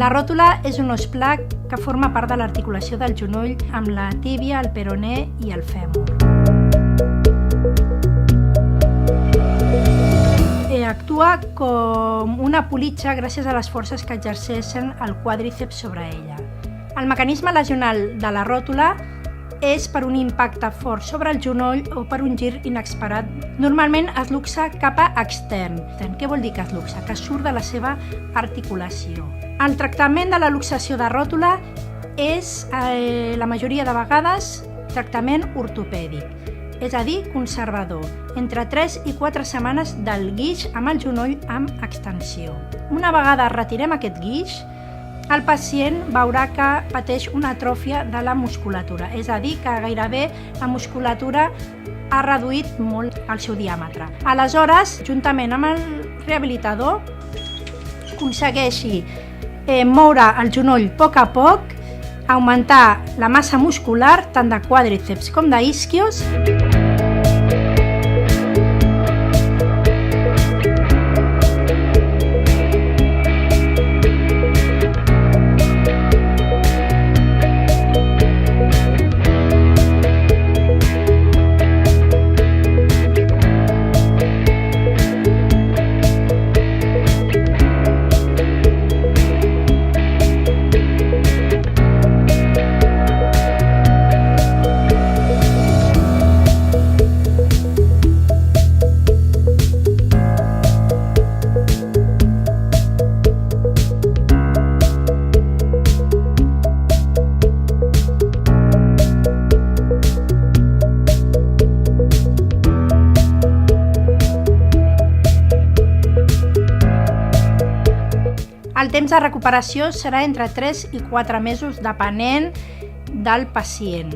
La ròtula és un os pla que forma part de l'articulació del genoll amb la tíbia, el peroné i el fèmur. Actua com una politja gràcies a les forces que exerceixen el quàdriceps sobre ella. El mecanisme lesional de la ròtula és per un impacte fort sobre el genoll o per un gir inexperat. Normalment es luxa cap a extern. Què vol dir que es luxa? Que surt de la seva articulació. El tractament de la luxació de ròtula és, la majoria de vegades, tractament ortopèdic, és a dir, conservador, entre 3 i 4 setmanes del guix amb el genoll amb extensió. Una vegada retirem aquest guix, el pacient veurà que pateix una atròfia de la musculatura, és a dir, que gairebé la musculatura ha reduït molt el seu diàmetre. Aleshores, juntament amb el rehabilitador, aconsegueixi moure el genoll a poc, augmentar la massa muscular tant de quàdriceps com d'isquios. El temps de recuperació serà entre 3 i 4 mesos, depenent del pacient.